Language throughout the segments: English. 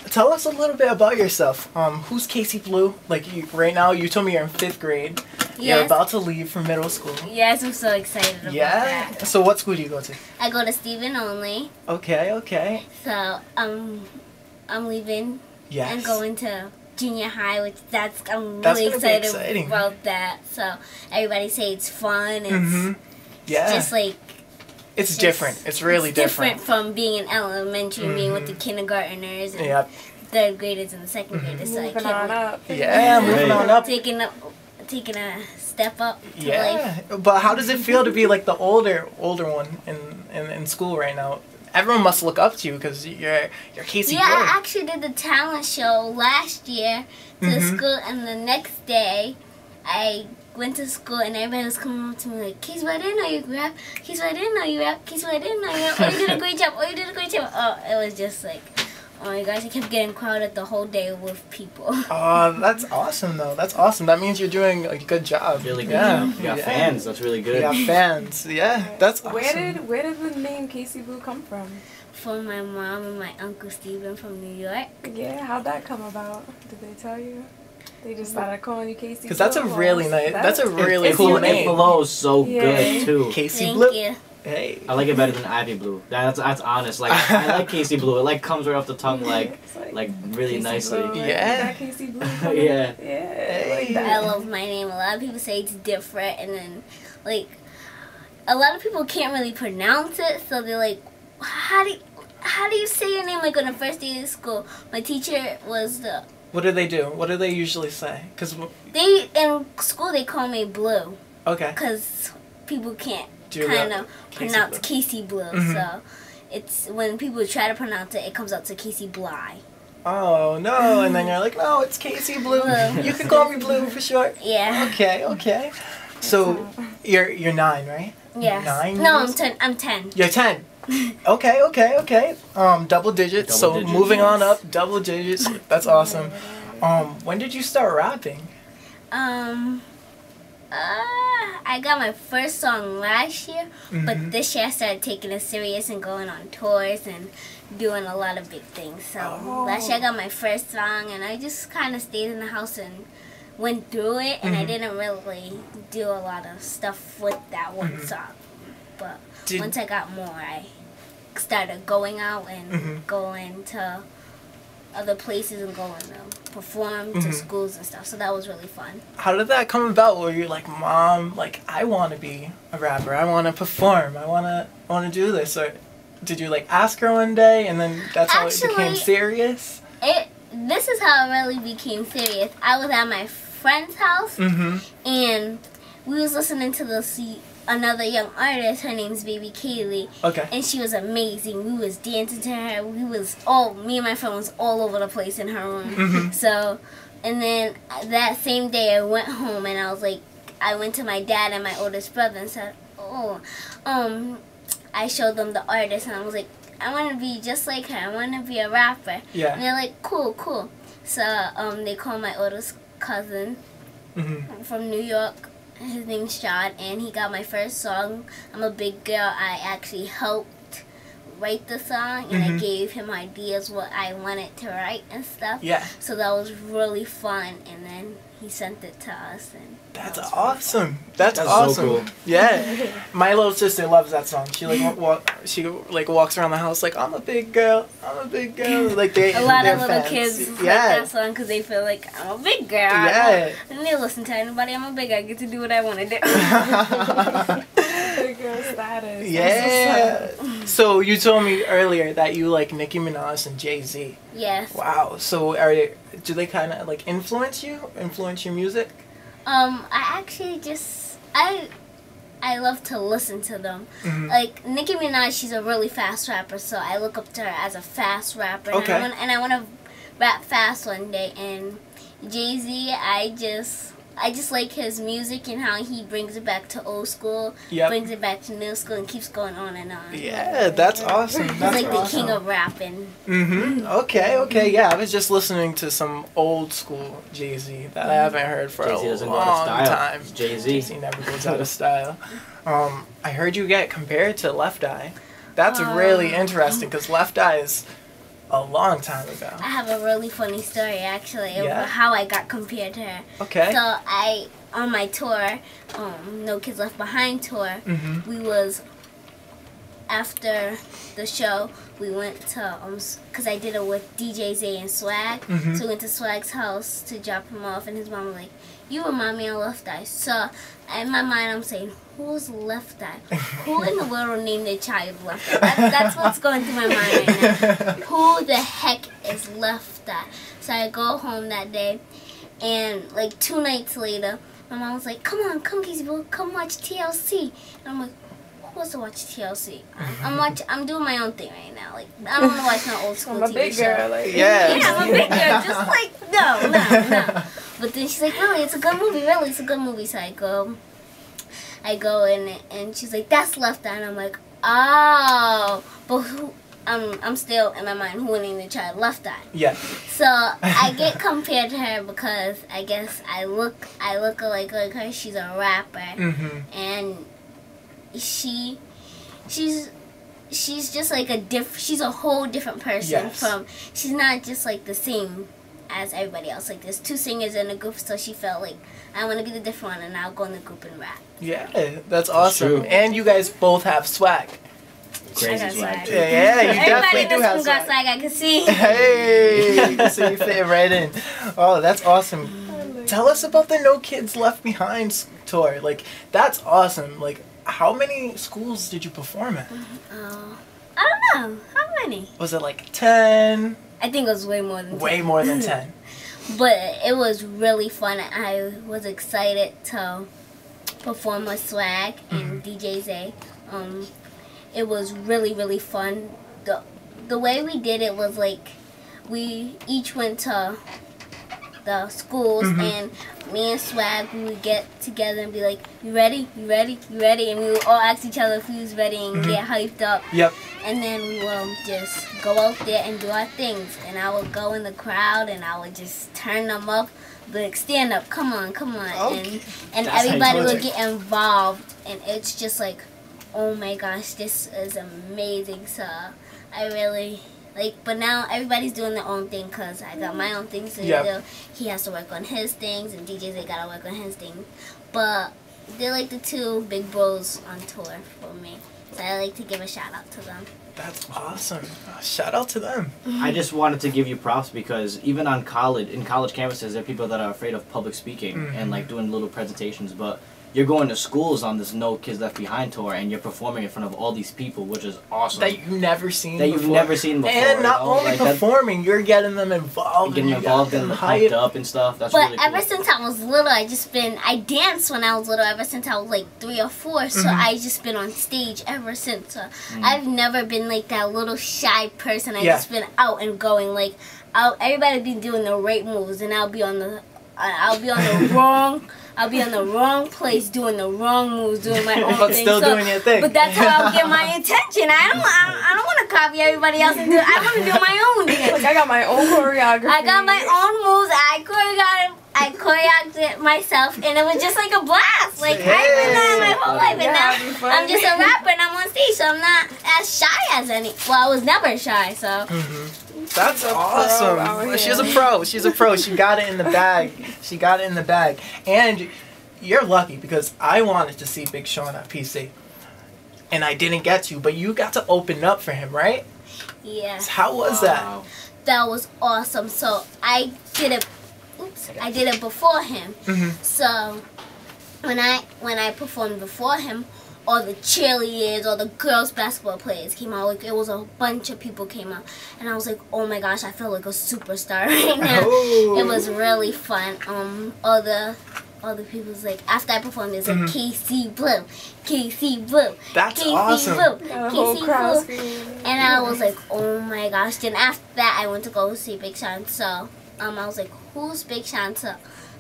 Tell us a little bit about yourself. Who's Kayciblu? Like, right now, you told me you're in 5th grade. Yes. You're about to leave for middle school. Yes, I'm so excited about that. So what school do you go to? I go to Stephen Only. Okay. So, I'm leaving. Yes. And going to junior high, which I'm really excited about that. So, everybody say it's fun. It's just like... It's different. It's really different from being in elementary and being with the kindergartners and 3rd graders and the 2nd graders. So moving on up. Yeah, moving on up. Taking a step up to life. But how does it feel to be like the older one in school right now? Everyone must look up to you because you're Kayciblu. Yeah, I actually did the talent show last year to school, and the next day I went to school and everybody was coming up to me like, Kayciblu, I didn't know you rap. Kayciblu, I didn't know you rap. Kayciblu, I didn't know you rap. Oh, you did a great job. Oh, you did a great job. Oh, it was just like, oh my gosh, I kept getting crowded the whole day with people. Oh, that's awesome though. That's awesome. That means you're doing a good job. Really good. Yeah. You got fans. That's really good. You got fans. Yeah, that's awesome. Where did the name Kayciblu come from? From my mom and my uncle Steven from New York. Yeah, how'd that come about? Did they tell you? They just started calling you Kayciblu. Because that's a really nice, that's a really cool name. It flows so good too. Kayciblu. Thank you. Hey. I like it better than Ivy Blue. That's honest. Like I like Kayciblu. It like comes right off the tongue like really nicely. Right? Yeah. Kayciblu. Yeah. Yeah. Like that. I love my name. A lot of people say it's different, and then like a lot of people can't really pronounce it, so they're like, how do you say your name like on the first day of school? My teacher was the... What do they do? What do they usually say? Cause in school they call me Blue. Okay. Because people can't kind of pronounce Kayciblu. So it's when people try to pronounce it, it comes out to Kayciblu. Oh no! And then you're like, no, it's Kayciblu. You can call me Blue for short. Yeah. Okay. So you're 9, right? Yes. 9. No, I'm 10. You're 10. Okay. Double digits. So moving on up, double digits. That's awesome. When did you start rapping? I got my first song last year, but this year I started taking it serious and going on tours and doing a lot of big things. So last year I got my first song, and I just kind of stayed in the house and went through it, and I didn't really do a lot of stuff with that one song. But once I got more, I started going out and going to other places and going to perform to schools and stuff. So that was really fun. How did that come about? Were you like, Mom, like I want to be a rapper. I want to perform. I want to do this. Or did you like ask her one day and then that's how it became serious? This is how it really became serious. I was at my friend's house and we was listening to another young artist. Her name's Baby Kaylee. Okay. And she was amazing. We was dancing to her. Me and my friend was all over the place in her room. So, and then that same day I went home and I was like, I went to my dad and my oldest brother and said, I showed them the artist and I was like, I want to be just like her. I want to be a rapper. Yeah. And they're like, cool. So, they called my oldest cousin from New York. His name's Sean, and he got my first song, I'm a Big Girl. I actually helped write the song, and I gave him ideas what I wanted to write and stuff. Yeah. So that was really fun, and then he sent it to us. And that's awesome. That's awesome. So cool. Yeah. My little sister loves that song. She walks around the house like, I'm a big girl. I'm a big girl. Like a lot of little kids like that song because they feel like I'm a big girl. Yeah. And they listen to anybody. I'm a big girl. I get to do what I want to do. Big girl status. Yeah. So you told me earlier that you like Nicki Minaj and Jay-Z. Yes. Wow. So do they kind of like influence your music? I actually I love to listen to them. Like Nicki Minaj, she's a really fast rapper, so I look up to her as a fast rapper. Okay. And I want to rap fast one day. And Jay-Z, I just like his music and how he brings it back to old school, brings it back to new school, and keeps going on and on. Yeah, that's awesome. He's like the king of rapping. Okay. Yeah, I was just listening to some old school Jay-Z that I haven't heard for a long time. Jay-Z never goes out of style. I heard you get compared to Left Eye. That's really interesting because Left Eye is A long time ago. I have a really funny story actually Yeah? of how I got compared to her. Okay. So on my tour, No Kids Left Behind tour, we was, after the show, we went to, because I did it with DJ Zay and Swag, so we went to Swag's house to drop him off, and his mom was like, you remind me of Left Eye. So in my mind, I'm saying, who's Left Eye? Who in the world named their child Left Eye? That's what's going through my mind right now. Who the heck is Left Eye? So I go home that day, and like 2 nights later, my mom was like, come on, come Kayciblu, come watch TLC. And I'm like, who wants to watch TLC? I'm doing my own thing right now. Like, I don't want to watch no old school I'm a TV big show. girl. Like, Yeah. Yeah, I'm a big girl. Just like, no. But then she's like, really, it's a good movie. Really, it's a good movie. So I go in, and she's like, that's Left Eye. And I'm like, oh. But who? I'm still in my mind, who named the child Left Eye? Yeah. So I get compared to her because I guess I look like her. She's a rapper, and she's just like she's a whole different person. Yes. She's not just like the same as everybody else. Like, there's 2 singers in the group, so she felt like, I want to be the different one, and I'll go in the group and rap. Yeah, that's awesome. true. And you guys both have swag. Crazy I got swag. swag. Yeah, you Everybody definitely do in have this room got swag. swag, I can see. Hey, so you fit right in. Oh, that's awesome. Tell us about the No Kids Left Behind tour. Like, that's awesome. Like, how many schools did you perform at? I don't know. How many? Was it like 10? I think it was way more than 10. Way more than 10. But it was really fun. I was excited to perform with Swag and DJ Zay. It was really, really fun. The way we did it was like, we each went to the schools, and me and Swag, we would get together and be like, you ready? You ready? You ready? And we would all ask each other if we was ready and get hyped up. Yep. And then we will just go out there and do our things. And I would go in the crowd and I would just turn them up, like, stand up, come on, come on. Okay. And That's everybody how you would get involved. And it's just like, oh my gosh, this is amazing. So I really, like, but now everybody's doing their own thing because I got my own things to do. He has to work on his things, and DJs, they got to work on his thing. But they're like the 2 big bros on tour for me. So I like to give a shout out to them. That's awesome. Shout out to them. I just wanted to give you props because even in college campuses, there are people that are afraid of public speaking and like doing little presentations, but you're going to schools on this No Kids Left Behind tour and you're performing in front of all these people, which is awesome. That you've never seen That before. you've never seen before. And not you know? only like performing, you're getting them involved. getting and involved and hyped up and stuff. That's But really cool. ever since I was little, I danced when I was little, ever since I was like 3 or 4, so I just been on stage ever since. So I've never been like that little shy person. I just been out and going, like, everybody be doing the right moves, and I'll be on the wrong place doing the wrong moves, doing my own But thing. still doing your thing. But that's how I'll get my attention. I don't want to copy everybody else and do it. I want to do my own thing. Like, I got my own choreography. I got my own moves. I choreographed it myself, and it was just like a blast. Like, I've been that my whole life, and now I'm just a rapper, and I'm on stage, so I'm not as shy as any. Well, I was never shy, so. That's awesome. She's a pro. She's a pro. She got it in the bag. She got it in the bag. And you're lucky because I wanted to see Big Sean at PC. And I didn't get to, but you got to open up for him, right? Yeah. So how was that? That was awesome. So I did it. I did it before him. So when I performed before him, all the cheerleaders, all the girls basketball players came out. Like, it was a bunch of people came out, and I was like, oh my gosh, I feel like a superstar right now. Oh. It was really fun. All the people was like, after I performed, it was like Kayciblu, Kayciblu, That's Kayciblu, awesome. The whole crowd Kayciblu. screaming. And I was like, oh my gosh. Then after that, I went to go see Big Sean. So I was like, who's Big Sean? So,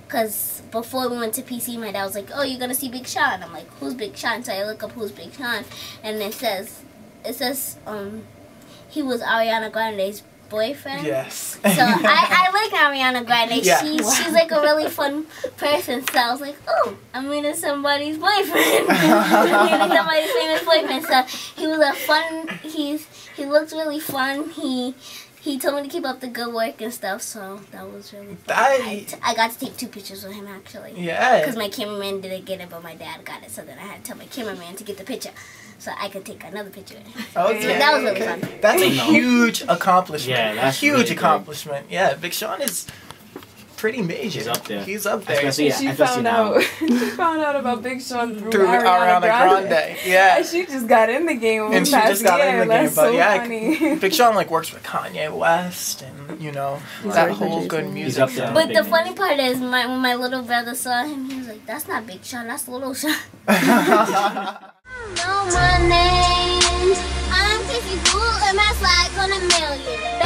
because before we went to PC, my dad was like, oh, you're going to see Big Sean. I'm like, who's Big Sean? So I look up who's Big Sean. And it says, he was Ariana Grande's boyfriend. Yes. So I like Ariana Grande. Yeah. She's like a really fun person. So I was like, oh, I'm meeting somebody's boyfriend. I'm meeting somebody's famous boyfriend. So he was a fun. He looked really fun. he told me to keep up the good work and stuff, so that was really fun. I got to take 2 pictures with him, actually. Yeah. Because my cameraman didn't get it, but my dad got it, so then I had to tell my cameraman to get the picture so I could take another picture with him. Okay. So that was really fun. That's a huge accomplishment. Yeah, that's huge really accomplishment. Yeah, Big Sean is pretty major. He's up there. He's up there. Especially, She found out about Big Sean through Ariana Grande. Yeah. And she just got in the game. And she just got in the game. That's But so yeah, funny. Big Sean like works with Kanye West and that whole good music. He's up there. But the funny part is, when my little brother saw him, he was like, "That's not Big Sean, that's Little Sean." Know my name. I'm Kayciblu and my slide's on 1 million.